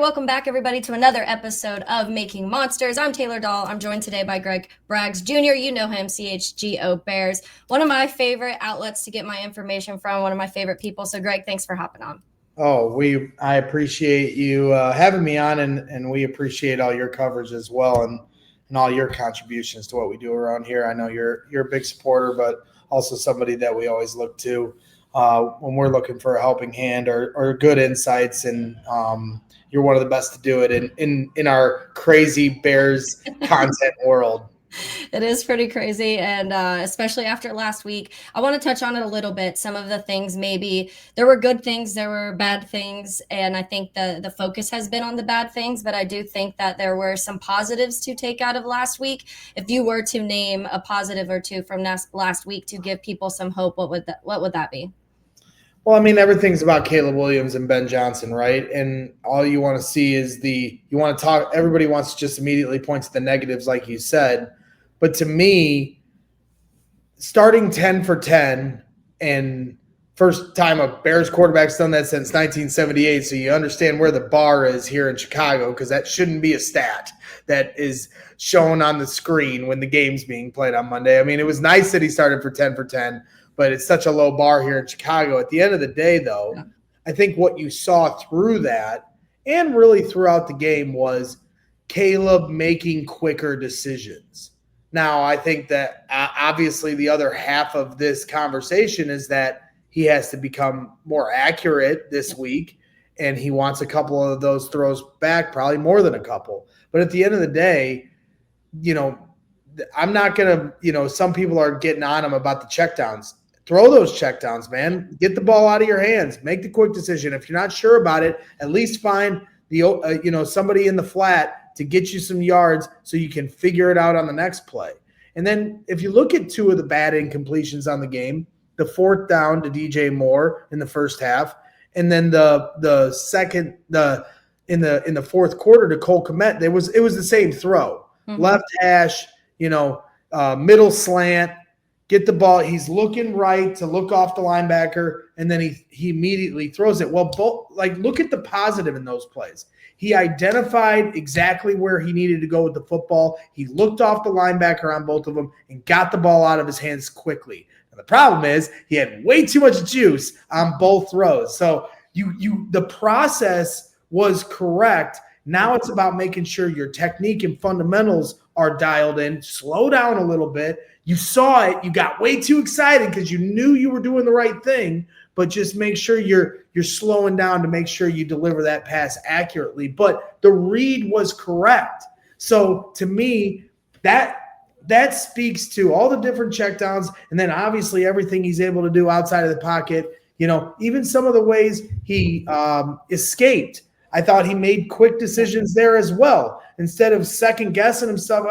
Welcome back, everybody, to another episode of Making Monsters. I'm Taylor Dahl. I'm joined today by Greg Braggs Jr. You know him, CHGO Bears. One of my favorite outlets to get my information from, one of my favorite people. So, Greg, thanks for hopping on. I appreciate you having me on, and we appreciate all your coverage as well, and all your contributions to what we do around here. I know you're a big supporter, but also somebody that we always look to when we're looking for a helping hand or good insights, and you're one of the best to do it in our crazy Bears content world. It is pretty crazy, and especially after last week. I want to touch on it a little bit. Some of the things, maybe there were good things, there were bad things, and I think the focus has been on the bad things, but I do think that there were some positives to take out of last week. If you were to name a positive or two from last week to give people some hope, what would that be? Well, I mean, everything's about Caleb Williams and Ben Johnson, right? And all you want to see is everybody wants to just immediately point to the negatives, like you said. But to me, starting 10 for 10, and first time a Bears quarterback's done that since 1978, so you understand where the bar is here in Chicago, because that shouldn't be a stat that is shown on the screen when the game's being played on Monday. I mean, it was nice that he started for 10 for 10, but it's such a low bar here in Chicago. At the end of the day, though, yeah. I think what you saw through that and really throughout the game was Caleb making quicker decisions. Now, I think that obviously the other half of this conversation is that he has to become more accurate this week, and he wants a couple of those throws back, probably more than a couple. But at the end of the day, I'm not going to, some people are getting on him about the checkdowns. Throw those checkdowns, man. Get the ball out of your hands. Make the quick decision. If you're not sure about it, at least find somebody in the flat to get you some yards so you can figure it out on the next play. And then if you look at two of the bad incompletions on the game, the fourth down to DJ Moore in the first half, and then the second in the fourth quarter to Cole Kmet, it was the same throw. Mm-hmm. Left hash, middle slant, get the ball. He's looking right to look off the linebacker, and then he immediately throws it. Well, look at the positive in those plays. He identified exactly where he needed to go with the football. He looked off the linebacker on both of them and got the ball out of his hands quickly. And the problem is he had way too much juice on both throws. So the process was correct. Now it's about making sure your technique and fundamentals are dialed in. Slow down a little bit. You saw it. You got way too excited because you knew you were doing the right thing, but just make sure you're slowing down to make sure you deliver that pass accurately. But the read was correct. So to me, that speaks to all the different checkdowns, and then obviously everything he's able to do outside of the pocket. Even some of the ways he escaped. I thought he made quick decisions there as well. Instead of second-guessing himself,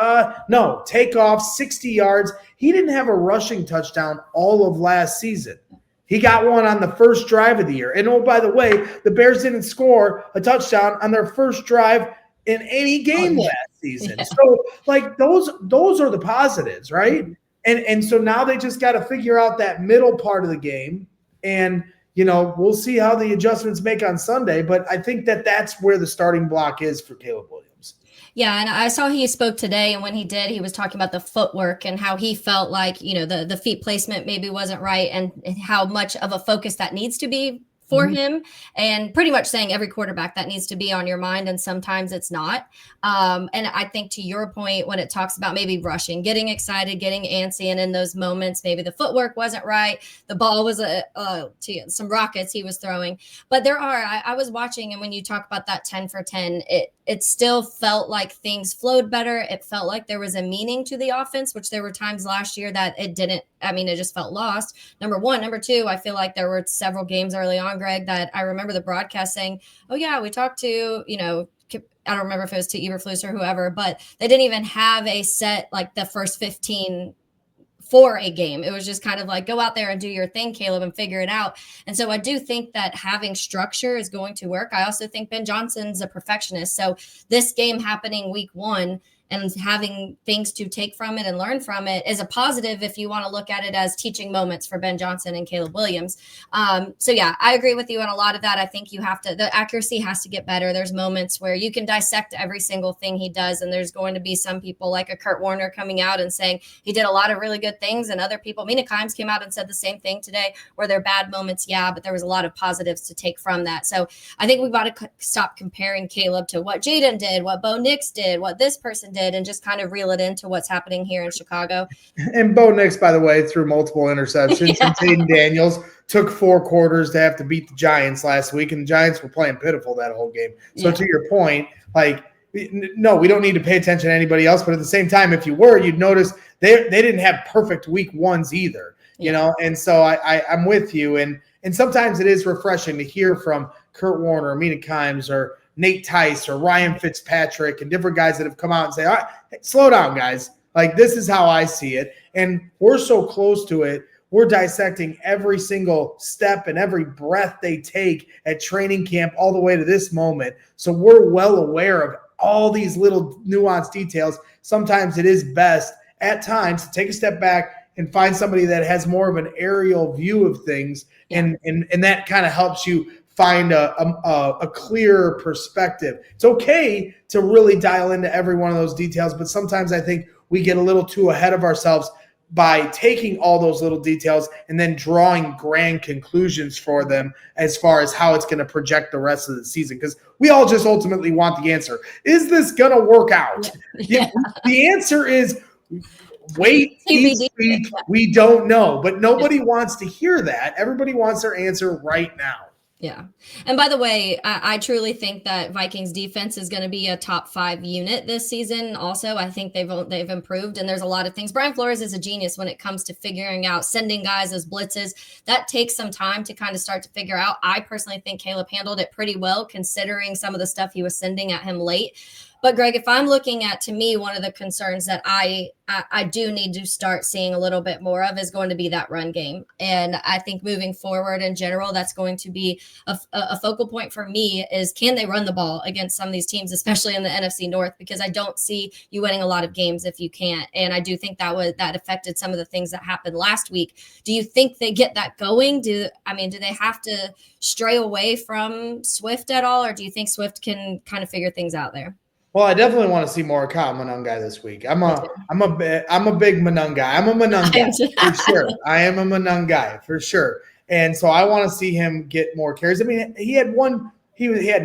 no, take off 60 yards. He didn't have a rushing touchdown all of last season. He got one on the first drive of the year. And, oh, by the way, the Bears didn't score a touchdown on their first drive in any game last season. Yeah. So, those are the positives, right? And so now they just got to figure out that middle part of the game. And, we'll see how the adjustments make on Sunday. But I think that's where the starting block is for Caleb Williams. Yeah, and I saw he spoke today, and when he did, he was talking about the footwork and how he felt like, the feet placement maybe wasn't right, and how much of a focus that needs to be for him, and pretty much saying every quarterback that needs to be on your mind, and sometimes it's not. And I think to your point, when it talks about maybe rushing, getting excited, getting antsy, and in those moments, maybe the footwork wasn't right, the ball was some rockets he was throwing. But I was watching, and when you talk about that 10 for 10, it still felt like things flowed better. It felt like there was a meaning to the offense, which there were times last year that it didn't. I mean, it just felt lost. Number one. Number two, I feel like there were several games early on, Greg, that I remember the broadcast saying, oh, yeah, we talked to, I don't remember if it was to Eberflus or whoever, but they didn't even have a set like the first 15 for a game. It was just kind of like, go out there and do your thing, Caleb, and figure it out. And so I do think that having structure is going to work. I also think Ben Johnson's a perfectionist. So this game happening week one, and having things to take from it and learn from it is a positive if you want to look at it as teaching moments for Ben Johnson and Caleb Williams. So yeah, I agree with you on a lot of that. I think the accuracy has to get better. There's moments where you can dissect every single thing he does, and there's going to be some people like a Kurt Warner coming out and saying he did a lot of really good things, and other people, Mina Kimes came out and said the same thing today, where there are bad moments, yeah, but there was a lot of positives to take from that. So I think we've got to stop comparing Caleb to what Jaden did, what Bo Nix did, what this person did, and just kind of reel it into what's happening here in Chicago. And Bo Nix, by the way, threw multiple interceptions. And Jaden Daniels took 4 quarters to have to beat the Giants last week, and the Giants were playing pitiful that whole game. So to your point, like, no, we don't need to pay attention to anybody else. But at the same time, if you were, you'd notice they didn't have perfect week ones either, you know. And so I'm with you. And sometimes it is refreshing to hear from Kurt Warner, or Mina Kimes, or Nate Tice, or Ryan Fitzpatrick, and different guys that have come out and say, all right, hey, slow down, guys. Like, this is how I see it. And we're so close to it. We're dissecting every single step and every breath they take at training camp all the way to this moment. So we're well aware of all these little nuanced details. Sometimes it is best at times to take a step back and find somebody that has more of an aerial view of things. And that kind of helps you find a clearer perspective. It's okay to really dial into every one of those details, but sometimes I think we get a little too ahead of ourselves by taking all those little details and then drawing grand conclusions for them as far as how it's going to project the rest of the season. Because we all just ultimately want the answer. Is this going to work out? Yeah. The answer is wait each week. We don't know. But nobody wants to hear that. Everybody wants their answer right now. Yeah. And by the way, I truly think that Vikings defense is going to be a top 5 unit this season. Also, I think they've improved, and there's a lot of things. Brian Flores is a genius when it comes to figuring out sending guys as blitzes. That takes some time to kind of start to figure out. I personally think Caleb handled it pretty well, considering some of the stuff he was sending at him late. But Greg, if I'm looking at, to me, one of the concerns that I do need to start seeing a little bit more of is going to be that run game. And I think moving forward in general, that's going to be a focal point for me is, can they run the ball against some of these teams, especially in the NFC North? Because I don't see you winning a lot of games if you can't. And I do think that affected some of the things that happened last week. Do you think they get that going? Do they have to stray away from Swift at all? Or do you think Swift can kind of figure things out there? Well, I definitely want to see more Kyle Monangai this week. I'm a big Monangai. I'm a Monangai for sure. I am a Monangai for sure. And so I want to see him get more carries. I mean, he had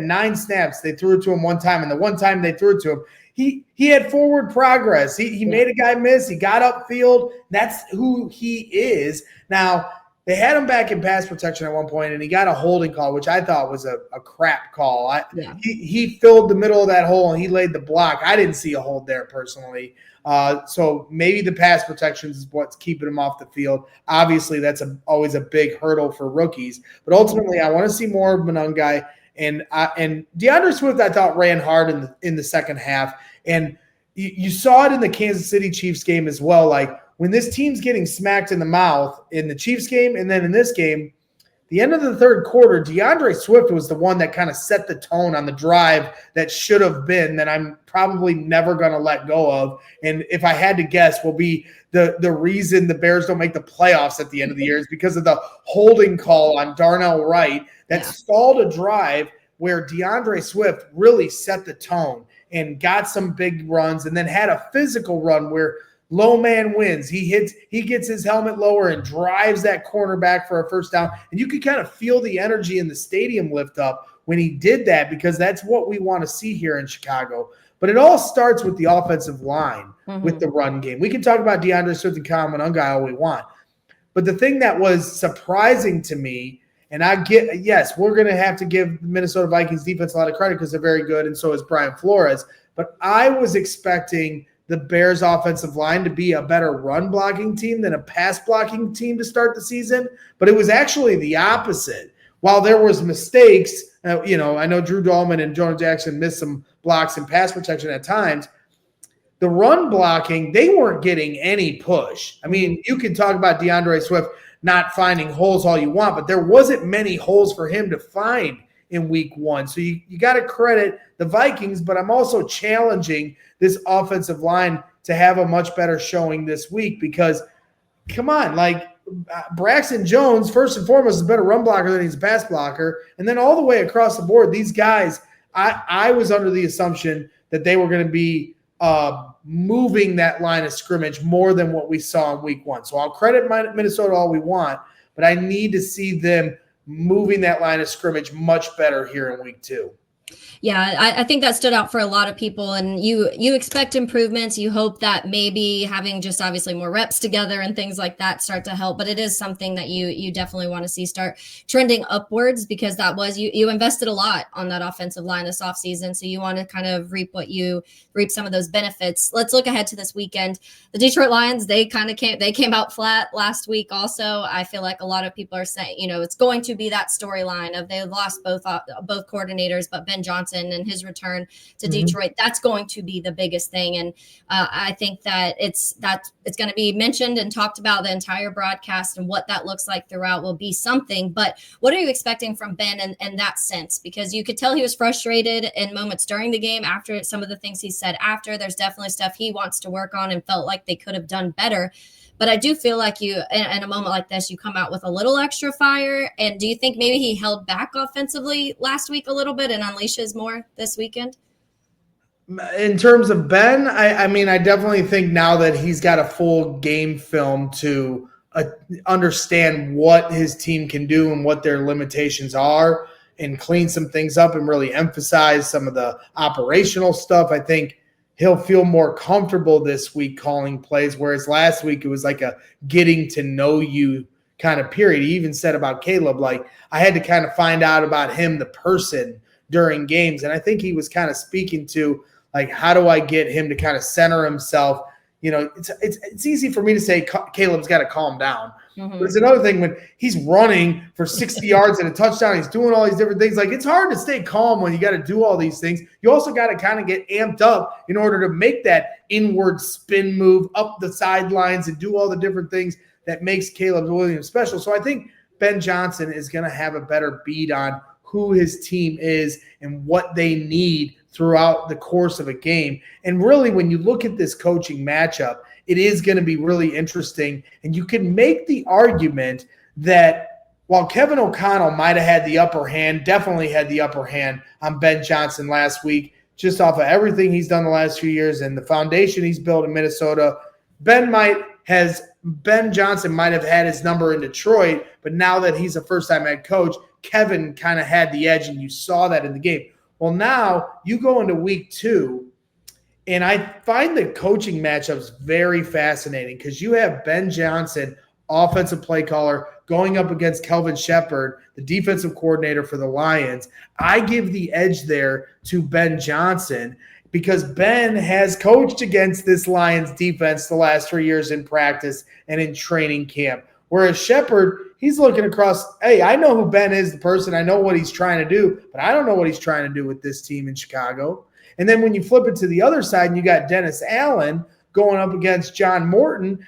9 snaps. They threw it to him one time, and the one time they threw it to him, he had forward progress. He made a guy miss. He got upfield. That's who he is. Now, they had him back in pass protection at one point, and he got a holding call, which I thought was a crap call. He filled the middle of that hole, and he laid the block. I didn't see a hold there personally. So maybe the pass protection is what's keeping him off the field. Obviously, that's always a big hurdle for rookies. But ultimately, I want to see more of Monangai. And DeAndre Swift, I thought, ran hard in the second half. And you saw it in the Kansas City Chiefs game as well. Like, when this team's getting smacked in the mouth in the Chiefs game and then in this game, the end of the third quarter, DeAndre Swift was the one that kind of set the tone on the drive that should have been, that I'm probably never going to let go of. And if I had to guess, will be the reason the Bears don't make the playoffs at the end of the year is because of the holding call on Darnell Wright that stalled a drive where DeAndre Swift really set the tone and got some big runs and then had a physical run where low man wins. He gets his helmet lower and drives that cornerback for a first down. And you could kind of feel the energy in the stadium lift up when he did that, because that's what we want to see here in Chicago. But it all starts with the offensive line, with the run game. We can talk about DeAndre Swift and Kyle Monangai all we want. But the thing that was surprising to me, and we're going to have to give the Minnesota Vikings defense a lot of credit because they're very good, and so is Brian Flores. But I was expecting the Bears offensive line to be a better run blocking team than a pass blocking team to start the season. But it was actually the opposite. While there was mistakes, I know Drew Dahlman and Jonah Jackson missed some blocks in pass protection at times. The run blocking, they weren't getting any push. I mean, you can talk about DeAndre Swift not finding holes all you want, but there wasn't many holes for him to find in week 1. So you got to credit the Vikings, but I'm also challenging this offensive line to have a much better showing this week because, come on, like Braxton Jones, first and foremost, is a better run blocker than he's a pass blocker. And then all the way across the board, these guys, I was under the assumption that they were going to be moving that line of scrimmage more than what we saw in week 1. So I'll credit Minnesota all we want, but I need to see them moving that line of scrimmage much better here in week 2. Yeah, I think that stood out for a lot of people, and you expect improvements. You hope that maybe having just obviously more reps together and things like that start to help, but it is something that you definitely want to see start trending upwards because that was you invested a lot on that offensive line this offseason, so you want to kind of reap some of those benefits. Let's look ahead to this weekend. The Detroit Lions, they came out flat last week also. I feel like a lot of people are saying, it's going to be that storyline of they lost both coordinators, but Ben Johnson and his return to Detroit, that's going to be the biggest thing. And I think that it's going to be mentioned and talked about the entire broadcast, and what that looks like throughout will be something. But what are you expecting from Ben in that sense? Because you could tell he was frustrated in moments during the game after some of the things he said after. There's definitely stuff he wants to work on and felt like they could have done better. But I do feel like you, in a moment like this, you come out with a little extra fire. And do you think maybe he held back offensively last week a little bit and unleashes more this weekend? In terms of Ben, I mean, I definitely think now that he's got a full game film to understand what his team can do and what their limitations are and clean some things up and really emphasize some of the operational stuff, I think he'll feel more comfortable this week calling plays, whereas last week it was like a getting to know you kind of period. He even said about Caleb, like, I had to kind of find out about him, the person, during games. And I think he was kind of speaking to, like, how do I get him to kind of center himself? It's easy for me to say Caleb's got to calm down. But it's another thing when he's running for 60 yards and a touchdown, he's doing all these different things. Like, it's hard to stay calm when you got to do all these things. You also got to kind of get amped up in order to make that inward spin move up the sidelines and do all the different things that makes Caleb Williams special. So I think Ben Johnson is going to have a better beat on who his team is and what they need throughout the course of a game. And really, when you look at this coaching matchup, it is going to be really interesting. And you can make the argument that while Kevin O'Connell might have had the upper hand, definitely had the upper hand on Ben Johnson last week, just off of everything he's done the last few years and the foundation he's built in Minnesota, Ben Johnson might have had his number in Detroit, but now that he's a first-time head coach, Kevin kind of had the edge, and you saw that in the game. Well, now you go into week 2, and I find the coaching matchups very fascinating because you have Ben Johnson, offensive play caller, going up against Kelvin Shepard, the defensive coordinator for the Lions. I give the edge there to Ben Johnson because Ben has coached against this Lions defense the last 3 years in practice and in training camp. Whereas Shepard, he's looking across, hey, I know who Ben is, the person. I know what he's trying to do, but I don't know what he's trying to do with this team in Chicago. And then when you flip it to the other side and you got Dennis Allen going up against John Morton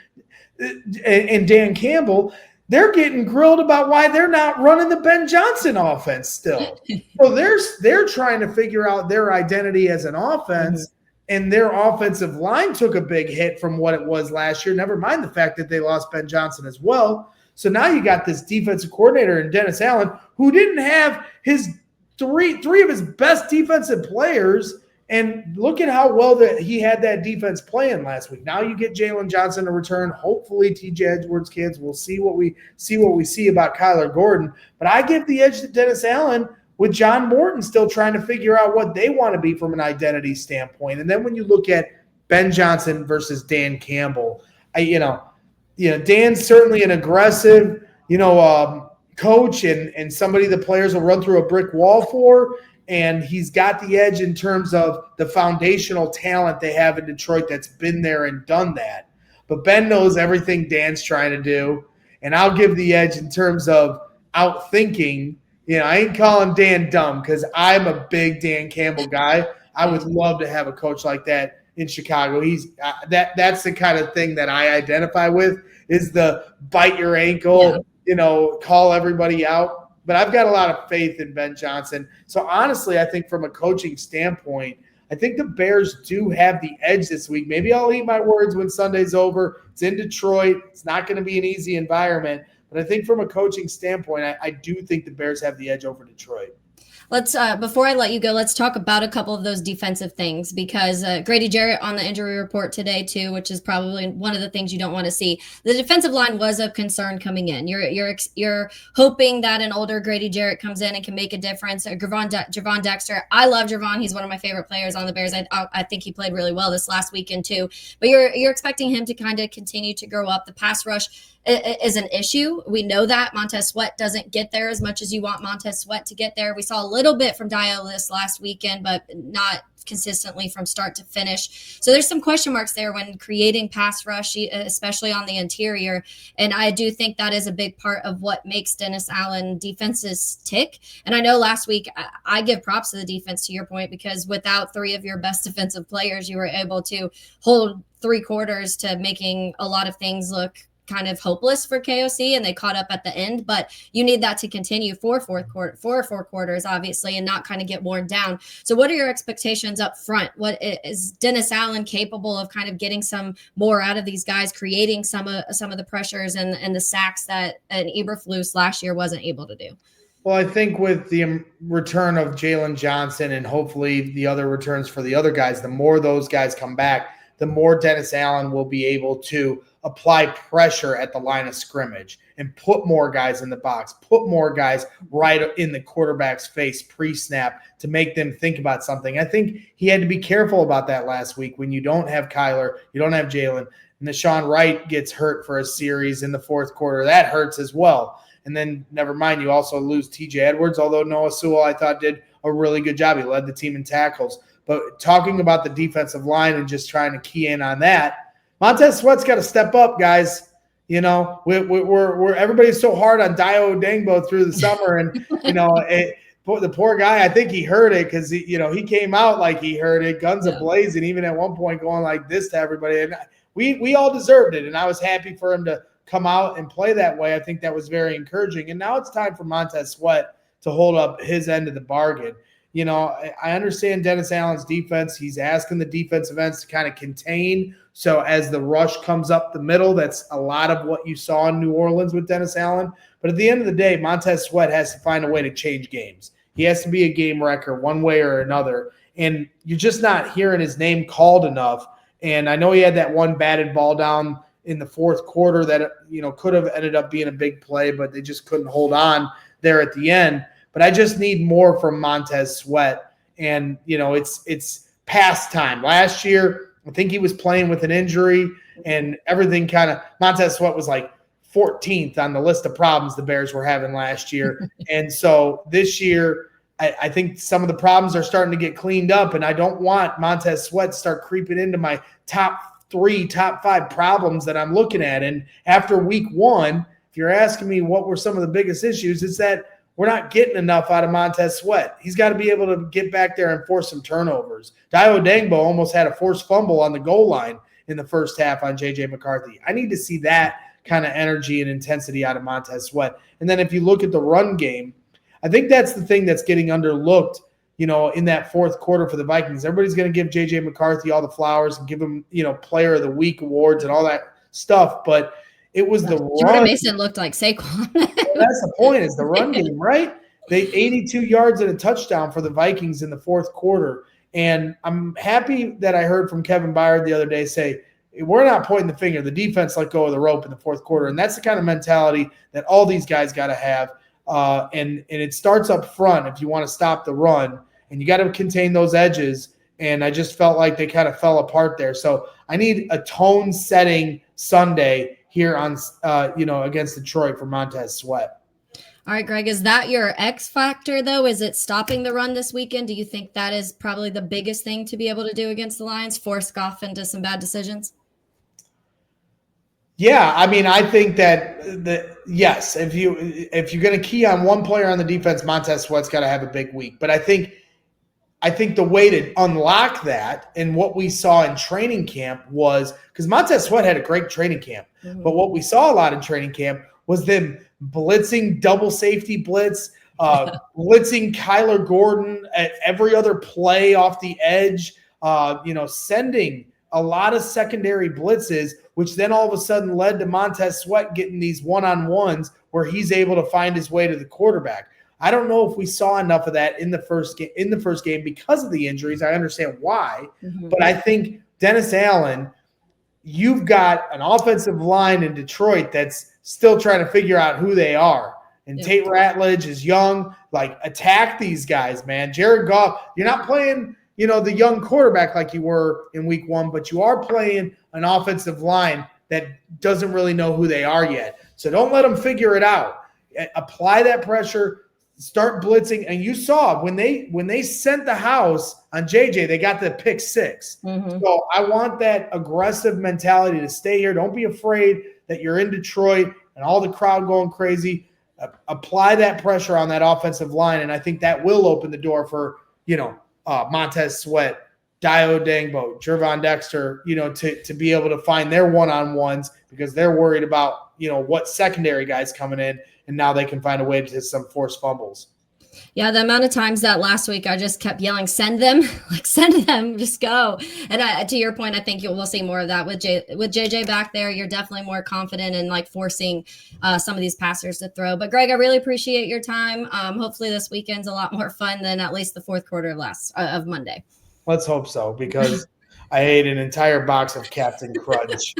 and Dan Campbell, they're getting grilled about why they're not running the Ben Johnson offense still. So they're trying to figure out their identity as an offense. And their offensive line took a big hit from what it was last year, never mind the fact that they lost Ben Johnson as well. So now you got this defensive coordinator in Dennis Allen who didn't have his three of his best defensive players, and look at how well that he had that defense playing last week. Now you get Jalen Johnson to return. Hopefully TJ Edwards kids. We'll see what we see about Kyler Gordon. But I give the edge to Dennis Allen with John Morton still trying to figure out what they want to be from an identity standpoint. And then when you look at Ben Johnson versus Dan Campbell, Dan's certainly an aggressive, coach and somebody the players will run through a brick wall for. And he's got the edge in terms of the foundational talent they have in Detroit that's been there and done that. But Ben knows everything Dan's trying to do. And I'll give the edge in terms of outthinking. I ain't calling Dan dumb because I'm a big Dan Campbell guy. I would love to have a coach like that in Chicago. He's that's the kind of thing that I identify with, is the bite your ankle, call everybody out. but I've got a lot of faith in Ben Johnson. So honestly, I think from a coaching standpoint, I think the Bears do have the edge this week. Maybe I'll eat my words when Sunday's over. It's in Detroit. It's not going to be an easy environment. But I think from a coaching standpoint, I do think the Bears have the edge over Detroit. Let's before I let you go, let's talk about a couple of those defensive things, because Grady Jarrett on the injury report today too, which is probably one of the things you don't want to see. The defensive line was a concern coming in. You're hoping that an older Grady Jarrett comes in and can make a difference. Javon Dexter, I love Javon. He's one of my favorite players on the Bears. I think he played really well this last weekend too. But you're expecting him to kind of continue to grow up. The pass rush is an issue. We know that Montez Sweat doesn't get there as much as you want Montez Sweat to get there. We saw a little bit from Dio this last weekend, but not consistently from start to finish. So there's some question marks there when creating pass rush, especially on the interior. And I do think that is a big part of what makes Dennis Allen defenses tick. And I know last week I give props to the defense, to your point, because without three of your best defensive players, you were able to hold 3 quarters to making a lot of things look kind of hopeless for KOC, and they caught up at the end. But you need that to continue for 4 quarters, obviously, and not kind of get worn down. So what are your expectations up front? What is Dennis Allen capable of kind of getting some more out of these guys, creating some of the pressures and the sacks that an Eberflus last year wasn't able to do? Well, I think with the return of Jalen Johnson and hopefully the other returns for the other guys, the more those guys come back, the more Dennis Allen will be able to apply pressure at the line of scrimmage and put more guys in the box, put more guys right in the quarterback's face pre-snap to make them think about something. I think he had to be careful about that last week when you don't have Kyler, you don't have Jalen, and Deshaun Wright gets hurt for a series in the fourth quarter. That hurts as well. And then never mind, you also lose TJ Edwards, although Noah Sewell I thought did a really good job. He led the team in tackles. But talking about the defensive line and just trying to key in on that, Montez Sweat's got to step up, guys. You know, we're everybody's so hard on Dio Dangbo through the summer, and you know, the poor guy. I think he heard it because he came out like he heard it, guns a-blazing, even at one point going like this to everybody. And we all deserved it, and I was happy for him to come out and play that way. I think that was very encouraging. And now it's time for Montez Sweat to hold up his end of the bargain. You know, I understand Dennis Allen's defense. He's asking the defensive ends to kind of contain. So as the rush comes up the middle, that's a lot of what you saw in New Orleans with Dennis Allen. But at the end of the day, Montez Sweat has to find a way to change games. He has to be a game wrecker one way or another. And you're just not hearing his name called enough. And I know he had that one batted ball down in the fourth quarter that, could have ended up being a big play, but they just couldn't hold on there at the end. But I just need more from Montez Sweat. And, it's past time. Last year, I think he was playing with an injury and everything Montez Sweat was like 14th on the list of problems the Bears were having last year. And so this year, I think some of the problems are starting to get cleaned up, and I don't want Montez Sweat to start creeping into my top 5 problems that I'm looking at. And after week 1, if you're asking me what were some of the biggest issues, it's that we're not getting enough out of Montez Sweat. He's got to be able to get back there and force some turnovers. Dio Dangbo almost had a forced fumble on the goal line in the first half on J.J. McCarthy. I need to see that kind of energy and intensity out of Montez Sweat. And then if you look at the run game, I think that's the thing that's getting underlooked, in that fourth quarter for the Vikings. Everybody's going to give J.J. McCarthy all the flowers and give him, Player of the Week awards and all that stuff. But it was the run. Jordan Mason looked like Saquon. Well, that's the point, is the run game, right? They 82 yards and a touchdown for the Vikings in the fourth quarter. And I'm happy that I heard from Kevin Byard the other day say, we're not pointing the finger. The defense let go of the rope in the fourth quarter. And that's the kind of mentality that all these guys got to have. And it starts up front if you want to stop the run. And you got to contain those edges. And I just felt like they kind of fell apart there. So I need a tone-setting Sunday here on, against Detroit for Montez Sweat. All right, Greg, is that your X factor, though? Is it stopping the run this weekend? Do you think that is probably the biggest thing to be able to do against the Lions, force Goff into some bad decisions? Yeah, I mean, I think that yes, if you're going to key on one player on the defense, Montez Sweat's got to have a big week. But I think the way to unlock that and what we saw in training camp was, because Montez Sweat had a great training camp, but what we saw a lot in training camp was them blitzing double safety blitz, blitzing Kyler Gordon at every other play off the edge, sending a lot of secondary blitzes, which then all of a sudden led to Montez Sweat getting these one-on-ones where he's able to find his way to the quarterback. I don't know if we saw enough of that in the first game because of the injuries. I understand why, but I think Dennis Allen, you've got an offensive line in Detroit that's still trying to figure out who they are. And Tate Ratledge is young. Like, attack these guys, man. Jared Goff, you're not playing, the young quarterback like you were in week 1, but you are playing an offensive line that doesn't really know who they are yet. So don't let them figure it out. Apply that pressure, start blitzing. And you saw when they sent the house on JJ, they got the pick 6. So I want that aggressive mentality to stay here. Don't be afraid that you're in Detroit and all the crowd going crazy. Apply that pressure on that offensive line, and I think that will open the door for, Montez Sweat, Dio Dangbo, Jervon Dexter, to be able to find their one-on-ones because they're worried about, what secondary guys coming in, and now they can find a way to hit some forced fumbles. Yeah, the amount of times that last week I just kept yelling, send them, just go. And to your point, I think we'll see more of that with JJ back there. You're definitely more confident in forcing some of these passers to throw. But Greg, I really appreciate your time. Hopefully this weekend's a lot more fun than at least the fourth quarter of Monday. Let's hope so, because I ate an entire box of Captain Crunch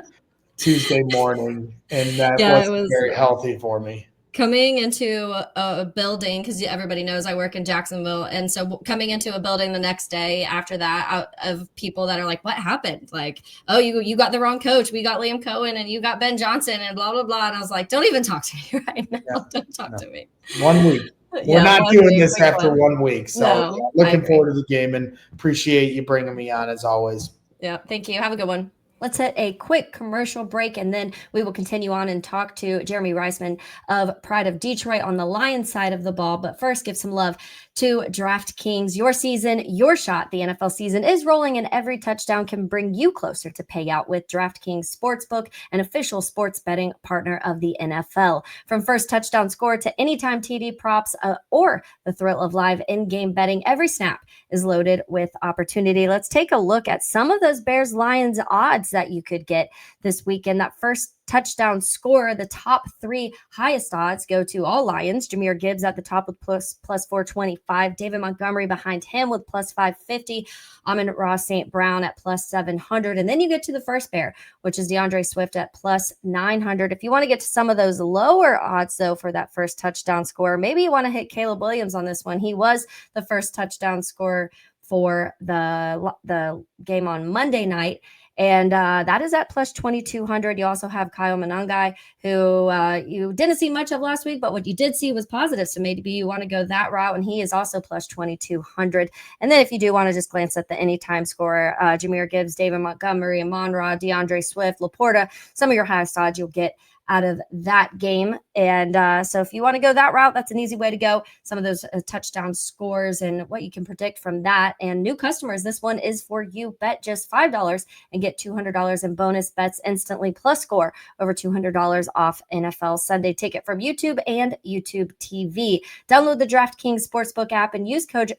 Tuesday morning, and that wasn't very healthy for me. Coming into a building, because everybody knows I work in Jacksonville, and so coming into a building the next day after that, out of people that are like, what happened? Like, oh, you got the wrong coach. We got Liam Cohen and you got Ben Johnson and blah, blah, blah. And I was like, don't even talk to me right now. Yeah, don't talk to me. 1 week. We're not doing this after 1 week. So looking forward to the game and appreciate you bringing me on as always. Yeah, thank you. Have a good one. Let's hit a quick commercial break, and then we will continue on and talk to Jeremy Reisman of Pride of Detroit on the Lions side of the ball. But first, give some love to DraftKings. Your season, your shot. The NFL season is rolling, and every touchdown can bring you closer to payout with DraftKings Sportsbook, an official sports betting partner of the NFL. From first touchdown score to anytime TD props or the thrill of live in-game betting, every snap is loaded with opportunity. Let's take a look at some of those Bears-Lions odds that you could get this weekend. That first touchdown score, the top 3 highest odds go to all Lions. Jahmyr Gibbs at the top with plus 425. David Montgomery behind him with plus 550. Amon-Ra St. Brown at plus 700. And then you get to the first pair, which is DeAndre Swift at plus 900. If you want to get to some of those lower odds, though, for that first touchdown score, maybe you want to hit Caleb Williams on this one. He was the first touchdown scorer for the game on Monday night. And that is at plus 2,200. You also have Kyle Monangai, who you didn't see much of last week, but what you did see was positive. So maybe you want to go that route, and he is also plus 2,200. And then if you do want to just glance at the anytime scorer, Jahmyr Gibbs, David Montgomery, Amon-Ra, DeAndre Swift, Laporta, some of your highest odds you'll get out of that game. And so if you want to go that route, that's an easy way to go. Some of those touchdown scores and what you can predict from that. And new customers, this one is for you. Bet just $5 and get $200 in bonus bets instantly, plus score over $200 off NFL Sunday Ticket from YouTube and YouTube TV. Download the DraftKings Sportsbook app and use code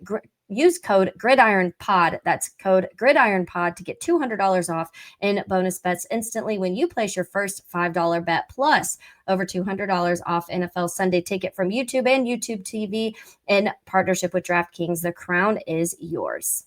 Gridiron Pod. That's code Gridiron Pod to get $200 off in bonus bets instantly when you place your first $5 bet, plus over $200 off NFL Sunday Ticket from YouTube and YouTube TV in partnership with DraftKings. The crown is yours.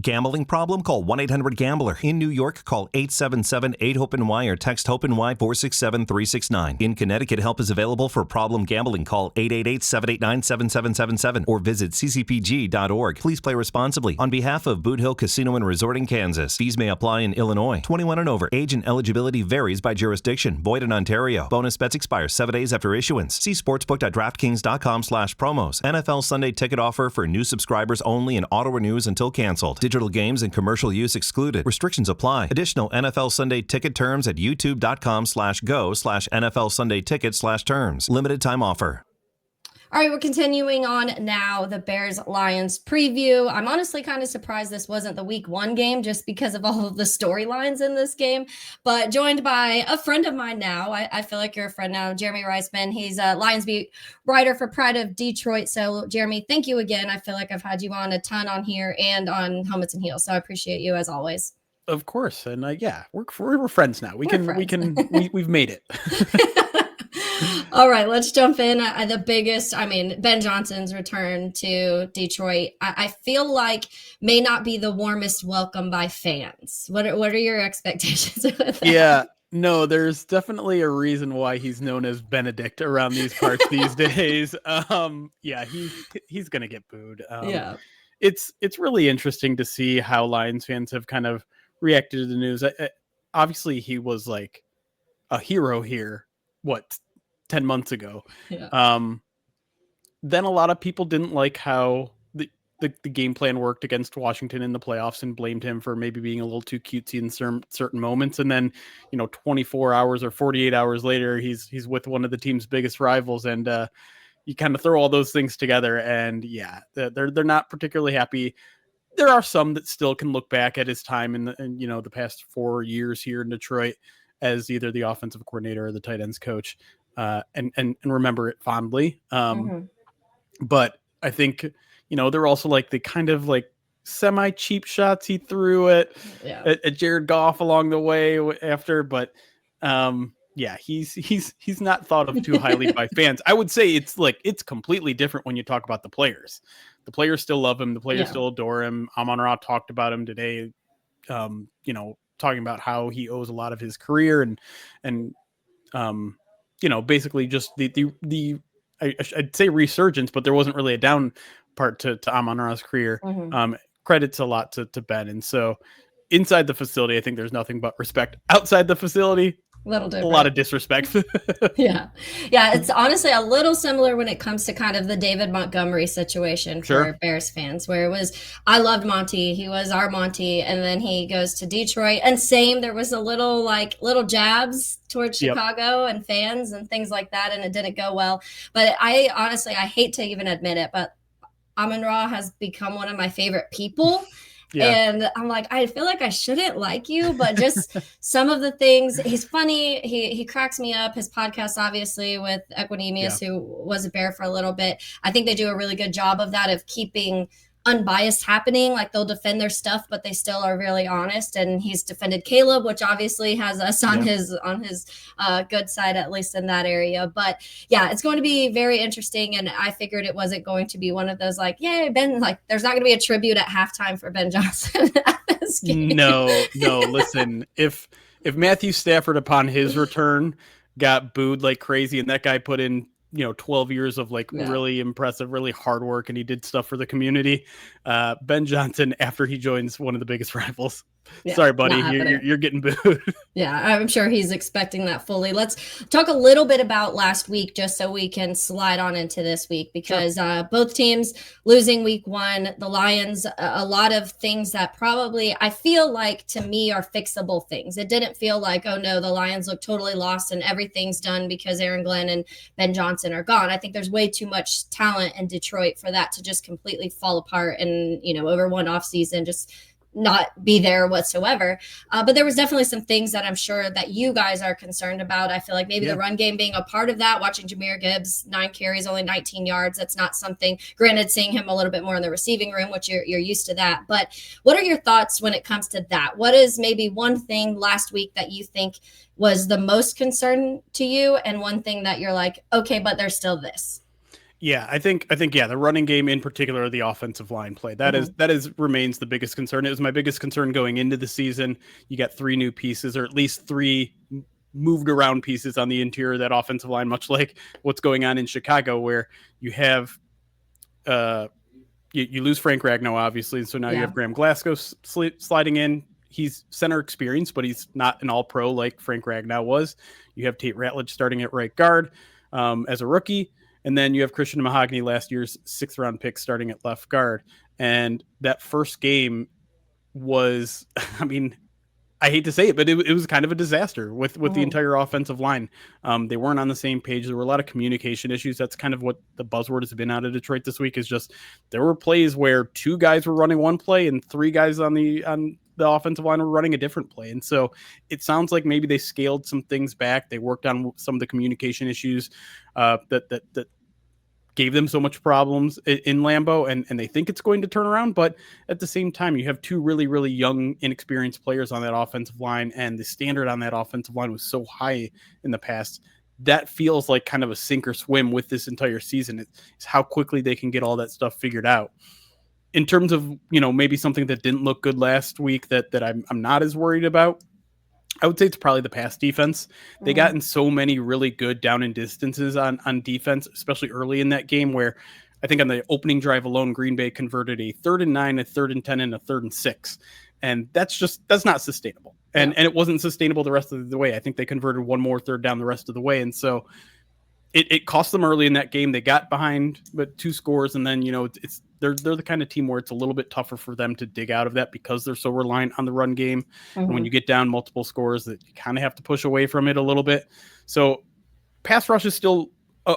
Gambling problem? Call 1-800-GAMBLER. In New York, call 877-8-HOPE-NY or text HOPE-NY 467-369. In Connecticut, help is available for problem gambling. Call 888-789-7777 or visit ccpg.org. Please play responsibly. On behalf of Boot Hill Casino and Resort in Kansas, fees may apply in Illinois. 21 and over. Age and eligibility varies by jurisdiction. Void in Ontario. Bonus bets expire 7 days after issuance. See sportsbook.draftkings.com/promos. NFL Sunday Ticket offer for new subscribers only and auto renews until canceled. Digital games and commercial use excluded. Restrictions apply. Additional NFL Sunday Ticket terms at youtube.com/go/NFL Sunday Ticket/terms. Limited time offer. All right, we're continuing on now, the Bears-Lions preview. I'm honestly kind of surprised this wasn't the week 1 game just because of all of the storylines in this game, but joined by a friend of mine now. I feel like you're a friend now, Jeremy Reisman. He's a Lions beat writer for Pride of Detroit. So, Jeremy, thank you again. I feel like I've had you on a ton on here and on Helmets and Heels, so I appreciate you as always. Of course, and we're friends now. We've made it. All right, let's jump in. Ben Johnson's return to Detroit, I feel like may not be the warmest welcome by fans. What are your expectations with that? Yeah, no, there's definitely a reason why he's known as Benedict around these parts these days. He's gonna get booed. It's really interesting to see how Lions fans have kind of reacted to the news. Obviously, he was like a hero here. 10 months ago. Yeah. Then a lot of people didn't like how the game plan worked against Washington in the playoffs and blamed him for maybe being a little too cutesy in certain moments. And then, 24 hours or 48 hours later, he's with one of the team's biggest rivals. And you kind of throw all those things together and they're not particularly happy. There are some that still can look back at his time in the past 4 years here in Detroit as either the offensive coordinator or the tight ends coach. And remember it fondly. But I think, there were also like the kind of like semi cheap shots he threw at Jared Goff along the way after. But he's not thought of too highly by fans. I would say it's completely different when you talk about the players. The players still love him. The players still adore him. Amon-Ra talked about him today, talking about how he owes a lot of his career and basically just I'd say resurgence, but there wasn't really a down part to Amon-Ra's career. Credits a lot to Ben. And so inside the facility, I think there's nothing but respect. Outside the facility, a lot of disrespect. Yeah. It's honestly a little similar when it comes to kind of the David Montgomery situation for Bears fans, where it was, I loved Monty. He was our Monty. And then he goes to Detroit and there was a little jabs towards Chicago and fans and things like that. And it didn't go well. But I hate to even admit it, but Amon-Ra has become one of my favorite people. And I'm like, I feel like I shouldn't like you, but just some of the things, he's funny. He cracks me up. His podcast, obviously, with Equinemius, who was a Bear for a little bit. I think they do a really good job of that, of keeping unbiased happening. Like they'll defend their stuff, but they still are really honest. And he's defended Caleb, which obviously has us on his good side, at least in that area. But it's going to be very interesting. And I figured it wasn't going to be one of those like, yay, Ben, like there's not going to be a tribute at halftime for Ben Johnson at this game. No, listen, if Matthew Stafford upon his return got booed like crazy and that guy put in 12 years of really impressive, really hard work, and he did stuff for the community. Ben Johnson, after he joins one of the biggest rivals, sorry, buddy, you're getting booed. I'm sure he's expecting that fully. Let's talk a little bit about last week, just so we can slide on into this week, because both teams losing week 1. The Lions, a lot of things that probably I feel like to me are fixable things. It didn't feel like, oh no, the Lions look totally lost and everything's done because Aaron Glenn and Ben Johnson are gone. I think there's way too much talent in Detroit for that to just completely fall apart and, over one offseason, just not be there whatsoever. But there was definitely some things that I'm sure that you guys are concerned about. I feel like maybe the run game being a part of that, watching Jahmyr Gibbs, 9 carries, only 19 yards. That's not something, granted, seeing him a little bit more in the receiving room, which you're used to that. But what are your thoughts when it comes to that? What is maybe one thing last week that you think was the most concern to you, and one thing that you're like, okay, but there's still this? Yeah, I think the running game, in particular, the offensive line play, that is remains the biggest concern. It was my biggest concern going into the season. You got 3 new pieces, or at least 3 moved around pieces on the interior of that offensive line, much like what's going on in Chicago, where you have you lose Frank Ragnow, obviously, so now you have Graham Glasgow sliding in. He's center experience, but he's not an all-pro like Frank Ragnow was. You have Tate Ratledge starting at right guard as a rookie. And then you have Christian Mahogany, last year's 6th-round pick, starting at left guard. And that first game was, I hate to say it, but it was kind of a disaster with the entire offensive line. They weren't on the same page. There were a lot of communication issues. That's kind of what the buzzword has been out of Detroit this week, is just there were plays where 2 guys were running one play and 3 guys on the offensive line were running a different play. And so it sounds like maybe they scaled some things back. They worked on some of the communication issues that gave them so much problems in Lambeau, and they think it's going to turn around. But at the same time, you have 2 really, really young, inexperienced players on that offensive line, and the standard on that offensive line was so high in the past. That feels like kind of a sink or swim with this entire season. It's how quickly they can get all that stuff figured out. In terms of, maybe something that didn't look good last week that I'm not as worried about, I would say it's probably the pass defense. They got in so many really good down and distances on defense, especially early in that game, where I think on the opening drive alone, Green Bay converted a 3rd and 9, a 3rd and 10, and a 3rd and 6. And that's not sustainable. And it wasn't sustainable the rest of the way. I think they converted one more 3rd down the rest of the way. And so it cost them early in that game. They got behind but 2 scores, and then they're the kind of team where it's a little bit tougher for them to dig out of that because they're so reliant on the run game. And when you get down multiple scores, that you kind of have to push away from it a little bit. So pass rush is still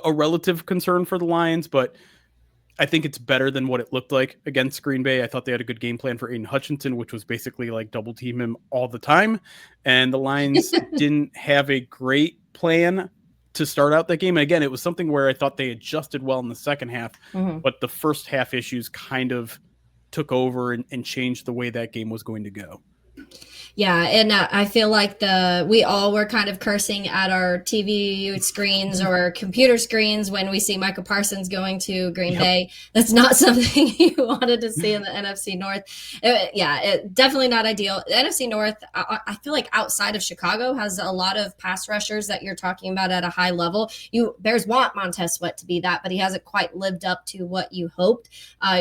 a relative concern for the Lions, but I think it's better than what it looked like against Green Bay. I thought they had a good game plan for Aiden Hutchinson, which was basically like double team him all the time. And the Lions didn't have a great plan to start out that game. And again, it was something where I thought they adjusted well in the second half, but the first half issues kind of took over and changed the way that game was going to go. Yeah, and I feel like we all were kind of cursing at our TV screens or computer screens when we see Michael Parsons going to Green Bay. That's not something you wanted to see in the NFC North. Definitely not ideal. The NFC North, I feel like outside of Chicago, has a lot of pass rushers that you're talking about at a high level. Bears want Montez Sweat to be that, but he hasn't quite lived up to what you hoped.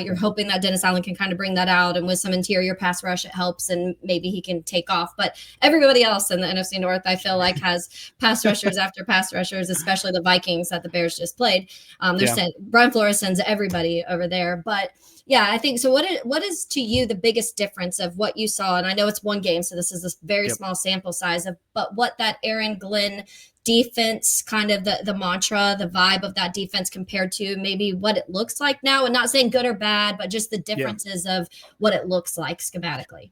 You're hoping that Dennis Allen can kind of bring that out, and with some interior pass rush, it helps, and maybe he can take off. But everybody else in the NFC North, I feel like, has pass rushers after pass rushers, especially the Vikings that the Bears just played. Brian Flores sends everybody over there. But yeah, I think so. What is to you the biggest difference of what you saw? And I know it's one game, so this is a very small sample size but what that Aaron Glenn defense, kind of the mantra, the vibe of that defense compared to maybe what it looks like now, and not saying good or bad, but just the differences of what it looks like schematically.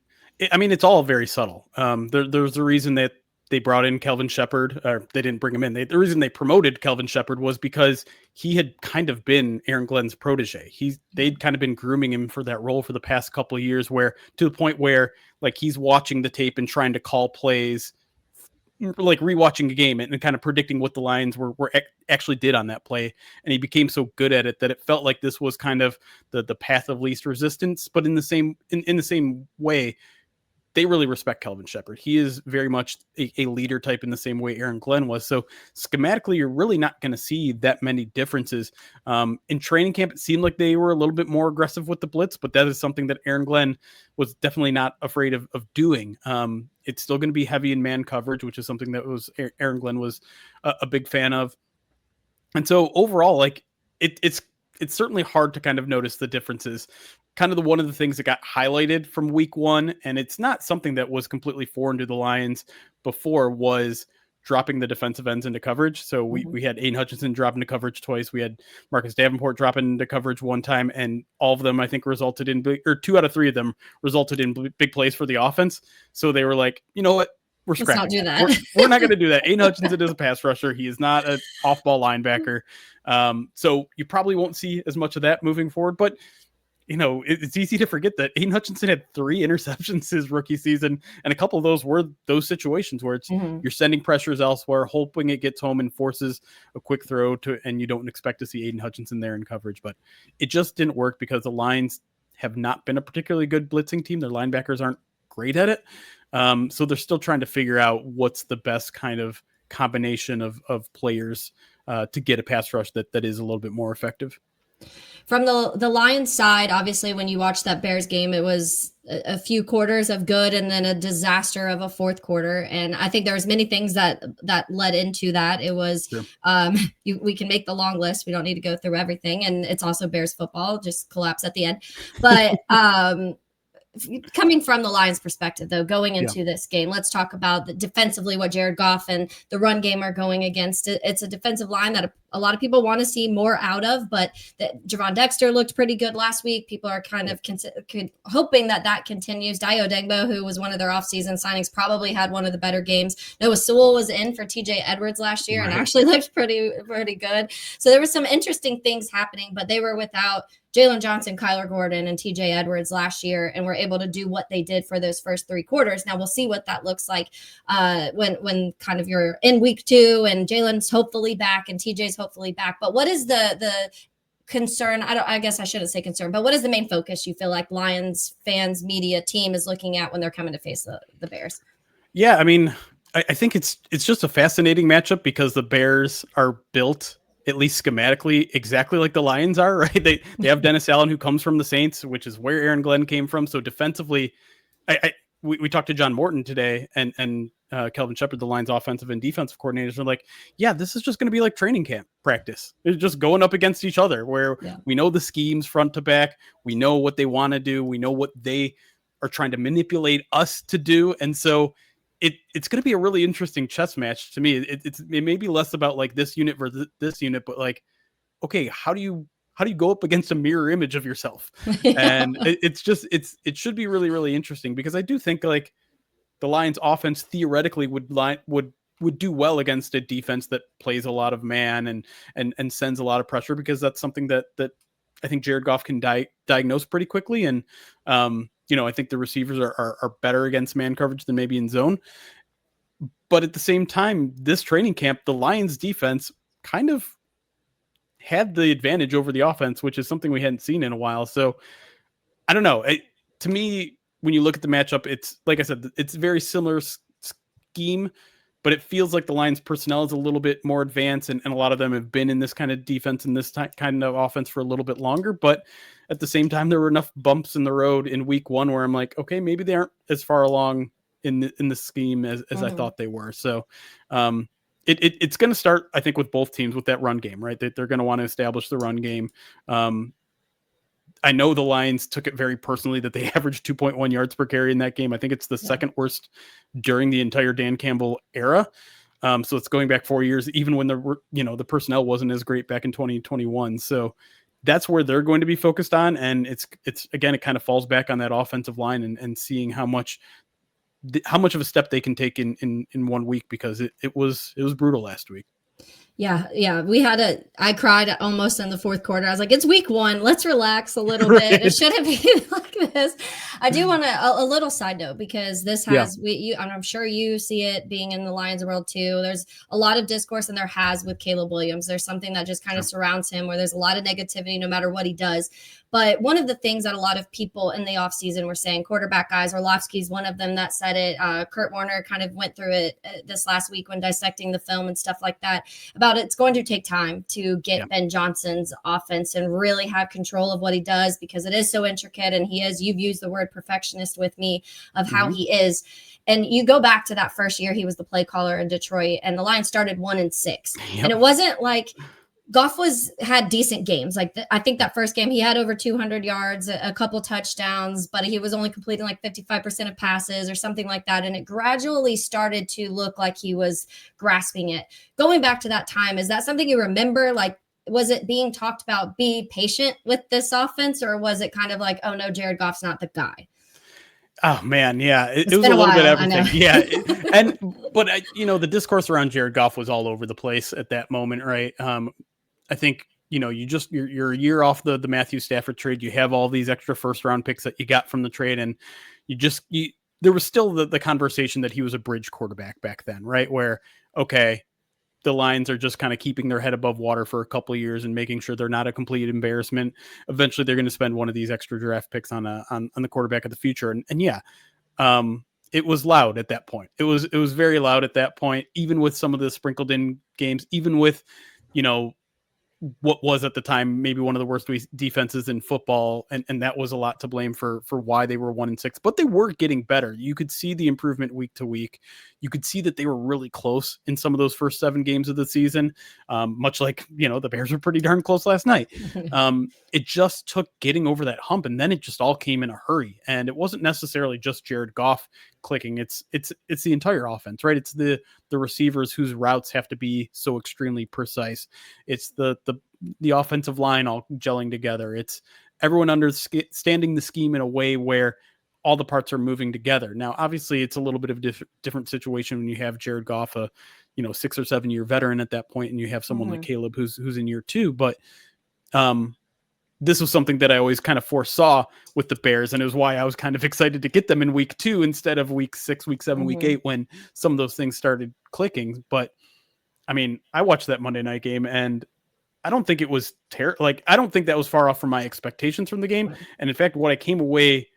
I mean, it's all very subtle. There's a reason that they brought in Kelvin Shepherd, or they didn't bring him in. The reason they promoted Kelvin Shepherd was because he had kind of been Aaron Glenn's protege. They'd kind of been grooming him for that role for the past couple of years, where to the point where like he's watching the tape and trying to call plays, like rewatching a game and kind of predicting what the Lions were actually did on that play. And he became so good at it that it felt like this was kind of the path of least resistance. But in the same way, they really respect Kelvin Shepherd. He is very much a leader type in the same way Aaron Glenn was. So schematically, you're really not going to see that many differences. In training camp, it seemed like they were a little bit more aggressive with the blitz, but that is something that Aaron Glenn was definitely not afraid of doing. It's still going to be heavy in man coverage, which is something that Aaron Glenn was a big fan of. And so overall, like it's certainly hard to kind of notice the differences. Kind of one of the things that got highlighted from week 1, and it's not something that was completely foreign to the Lions before, was dropping the defensive ends into coverage. So we had Aiden Hutchinson drop into coverage twice. We had Marcus Davenport drop into coverage one time, and all of them, I think, resulted in 2 out of 3 of them resulted in big plays for the offense. So they were like, you know what? We're scrapping. Let's not do that. We're not going to do that. Aiden Hutchinson is a pass rusher. He is not an off-ball linebacker. So you probably won't see as much of that moving forward, but it's easy to forget that Aiden Hutchinson had 3 interceptions his rookie season, and a couple of those were those situations where it's you're sending pressures elsewhere, hoping it gets home and forces a quick throw and you don't expect to see Aiden Hutchinson there in coverage. But it just didn't work because the Lions have not been a particularly good blitzing team. Their linebackers aren't great at it. So they're still trying to figure out what's the best kind of combination of players to get a pass rush that is a little bit more effective. From the Lions side, obviously, when you watch that Bears game, it was a few quarters of good and then a disaster of a fourth quarter. And I think there's many things that led into that. It was, we can make the long list. We don't need to go through everything. And it's also Bears football, just collapse at the end. But coming from the Lions perspective, though, going into this game, let's talk about defensively what Jared Goff and the run game are going against. It's a defensive line that a lot of people want to see more out of, but Javon Dexter looked pretty good last week. People are kind of hoping that continues. Dio Dengbo, who was one of their offseason signings, probably had one of the better games. Noah Sewell was in for TJ Edwards last year and actually looked pretty good. So there were some interesting things happening, but they were without Jalen Johnson, Kyler Gordon, and TJ Edwards last year, and were able to do what they did for those first 3 quarters. Now we'll see what that looks like when kind of you're in week 2 and Jalen's hopefully back and TJ's hopefully back. But what is the concern? I guess I shouldn't say concern, but what is the main focus you feel like Lions fans, media, team is looking at when they're coming to face the Bears? Yeah, I mean, I think it's just a fascinating matchup because the Bears are built, at least schematically, exactly like the Lions are, right? They have Dennis Allen, who comes from the Saints, which is where Aaron Glenn came from. So defensively, we talked to John Morton today and Kelvin Shepard, the Lions offensive and defensive coordinators, are like, yeah, this is just going to be like training camp practice. It's just going up against each other where we know the schemes front to back. We know what they want to do. We know what they are trying to manipulate us to do. And so it's going to be a really interesting chess match to me. It may be less about like this unit versus this unit, but like, okay, how do you go up against a mirror image of yourself? And it should be really, really interesting because I do think like the Lions offense theoretically would do well against a defense that plays a lot of man and sends a lot of pressure, because that's something that I think Jared Goff can diagnose pretty quickly. And, I think the receivers are better against man coverage than maybe in zone. But at the same time, this training camp, the Lions defense kind of had the advantage over the offense, which is something we hadn't seen in a while. So I don't know. To me, when you look at the matchup, it's like I said, it's a very similar scheme, but it feels like the Lions personnel is a little bit more advanced, and a lot of them have been in this kind of defense and this kind of offense for a little bit longer. But at the same time, there were enough bumps in the road in week 1 where I'm like, okay, maybe they aren't as far along in the scheme as I thought they were. So it's going to start, I think, with both teams with that run game, right? They're going to want to establish the run game. I know the Lions took it very personally that they averaged 2.1 yards per carry in that game. I think it's the second worst during the entire Dan Campbell era. So it's going back 4 years, even when the personnel wasn't as great back in 2021. So that's where they're going to be focused on. And it's again, it kind of falls back on that offensive line and seeing how much of a step they can take in 1 week, because it was brutal last week. Yeah. I cried almost in the fourth quarter. I was like, it's week 1. Let's relax a little bit. It shouldn't be like this. I do want a little side note, because this has, and I'm sure you see it being in the Lions world too. There's a lot of discourse, and there has with Caleb Williams. There's something that just kind of surrounds him, where there's a lot of negativity no matter what he does. But one of the things that a lot of people in the offseason were saying, quarterback guys, Orlovsky's one of them that said it. Kurt Warner kind of went through it this last week when dissecting the film and stuff like that, about it's going to take time to get Ben Johnson's offense and really have control of what he does, because it is so intricate. And you've used the word perfectionist with me of how he is. And you go back to that first year, he was the play caller in Detroit, and the Lions started 1-6. And it wasn't like Goff had decent games. Like I think that first game he had over 200 yards, a couple touchdowns, but he was only completing like 55% of passes or something like that. And it gradually started to look like he was grasping it. Going back to that time, is that something you remember? Like, was it being talked about, be patient with this offense, or was it kind of like, oh no, Jared Goff's not the guy? Oh man, yeah, it was a little bit of everything. Yeah, but the discourse around Jared Goff was all over the place at that moment, right? I think, you're a year off the Matthew Stafford trade. You have all these extra first round picks that you got from the trade. And there was still the conversation that he was a bridge quarterback back then, right? Where, okay, the Lions are just kind of keeping their head above water for a couple of years and making sure they're not a complete embarrassment. Eventually they're going to spend one of these extra draft picks on the quarterback of the future. It was loud at that point. It was very loud at that point, even with some of the sprinkled in games, even with, what was at the time maybe one of the worst defenses in football, and that was a lot to blame for why they were 1-6, but they were getting better. You could see the improvement week to week. you could see that they were really close in some of those first 7 games of the season. Much like, the Bears were pretty darn close last night. It just took getting over that hump, and then it just all came in a hurry. And it wasn't necessarily just Jared Goff clicking. It's the entire offense, right? It's the receivers whose routes have to be so extremely precise. It's the offensive line all gelling together. It's everyone understanding the scheme in a way where all the parts are moving together. Now, obviously, it's a little bit of a different situation when you have Jared Goff, a 6 or 7 year veteran at that point, and you have someone like Caleb who's in year 2. But this was something that I always kind of foresaw with the Bears, and it was why I was kind of excited to get them in week 2 instead of week 6, week 7, week 8 when some of those things started clicking. But I mean, I watched that Monday night game, and I don't think it was I don't think that was far off from my expectations from the game. And in fact, what I came away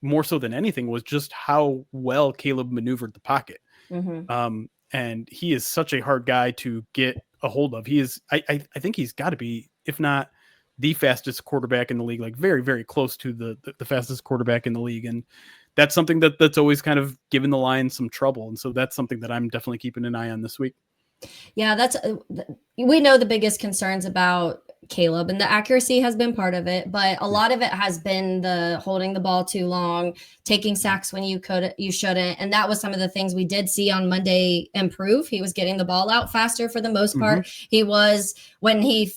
more so than anything was just how well Caleb maneuvered the pocket. And he is such a hard guy to get a hold of. He is, I think he's got to be, if not the fastest quarterback in the league, like very, very close to the fastest quarterback in the league. And that's something that's always kind of given the Lions some trouble. And so that's something that I'm definitely keeping an eye on this week. Yeah, we know the biggest concerns about Caleb, and the accuracy has been part of it, but a lot of it has been the holding the ball too long, taking sacks when you shouldn't. And that was some of the things we did see on Monday improve. He was getting the ball out faster for the most part. He was, when he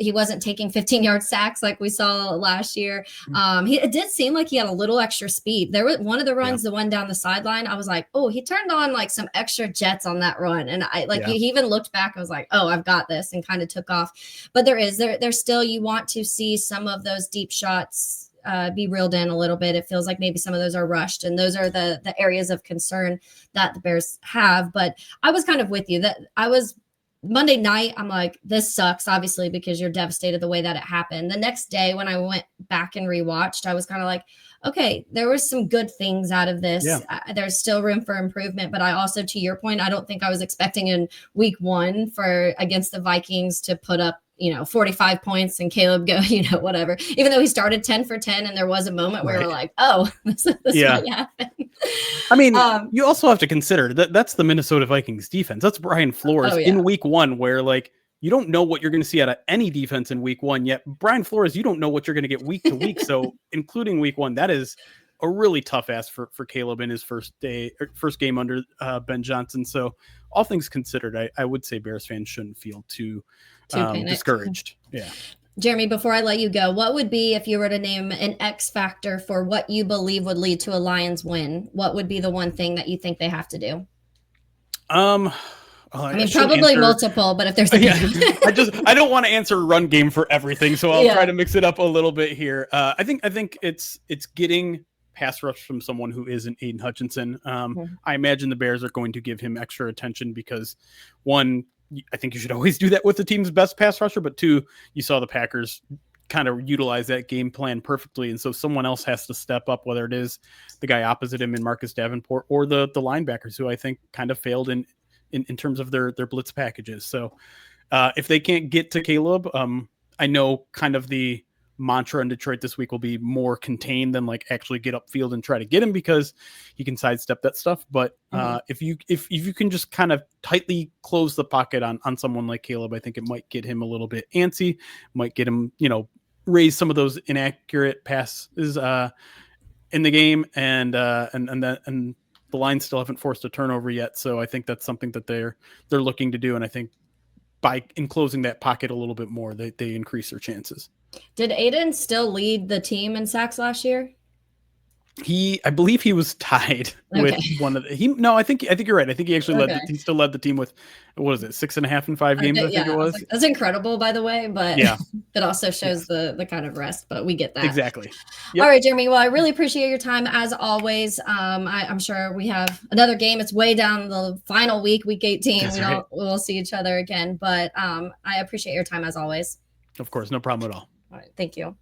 wasn't taking 15-yard sacks like we saw last year. It did seem like he had a little extra speed. There was one of the runs, the one down the sideline. I was like, oh, he turned on like some extra jets on that run. And he even looked back. I was like, oh, I've got this, and kind of took off. But there's still, you want to see some of those deep shots be reeled in a little bit. It feels like maybe some of those are rushed, and those are the areas of concern that the Bears have. But I was kind of with you that Monday night, I'm like, this sucks, obviously, because you're devastated the way that it happened. The next day when I went back and rewatched, I was kind of like, okay, there was some good things out of this. There's still room for improvement. But I also, to your point, I don't think I was expecting in week 1 against the Vikings to put up 45 points and Caleb go, whatever, even though he started 10 for 10. And there was a moment where we're like, oh, this might happen. I mean, you also have to consider that's the Minnesota Vikings defense. That's Brian Flores in week 1, where you don't know what you're going to see out of any defense in week 1 yet. Brian Flores, you don't know what you're going to get week to week. So including week 1, that is a really tough ask for Caleb in his first game under Ben Johnson. So all things considered, I would say Bears fans shouldn't feel too discouraged. Yeah. Jeremy, before I let you go, what would be, if you were to name an X factor for what you believe would lead to a Lions win, what would be the one thing that you think they have to do? Probably multiple, but if there's I don't want to answer run game for everything, so I'll try to mix it up a little bit here. I think it's getting pass rush from someone who isn't Aiden Hutchinson. I imagine the Bears are going to give him extra attention because, one, I think you should always do that with the team's best pass rusher, but 2, you saw the Packers kind of utilize that game plan perfectly. And so someone else has to step up, whether it is the guy opposite him in Marcus Davenport or the linebackers, who I think kind of failed in terms of their blitz packages. So if they can't get to Caleb, I know kind of the mantra in Detroit this week will be more contained than actually get upfield and try to get him, because he can sidestep that stuff. But if you can just kind of tightly close the pocket on someone like Caleb, I think it might get him a little bit antsy, might get him, raise some of those inaccurate passes in the game, and the Lions still haven't forced a turnover yet. So I think that's something that they're looking to do. And I think by enclosing that pocket a little bit more, they increase their chances. Did Aiden still lead the team in sacks last year? I believe he was tied with one of the, I think you're right. I think he actually he still led the team with, what is it, 6.5 in 5 games? I think it was. That's incredible, by the way, but it also shows the kind of rest, but we get that. Exactly. Yep. All right, Jeremy. Well, I really appreciate your time as always. I'm sure we have another game. It's way down the final week 18. We'll see each other again, but I appreciate your time as always. Of course. No problem at all. All right. Thank you.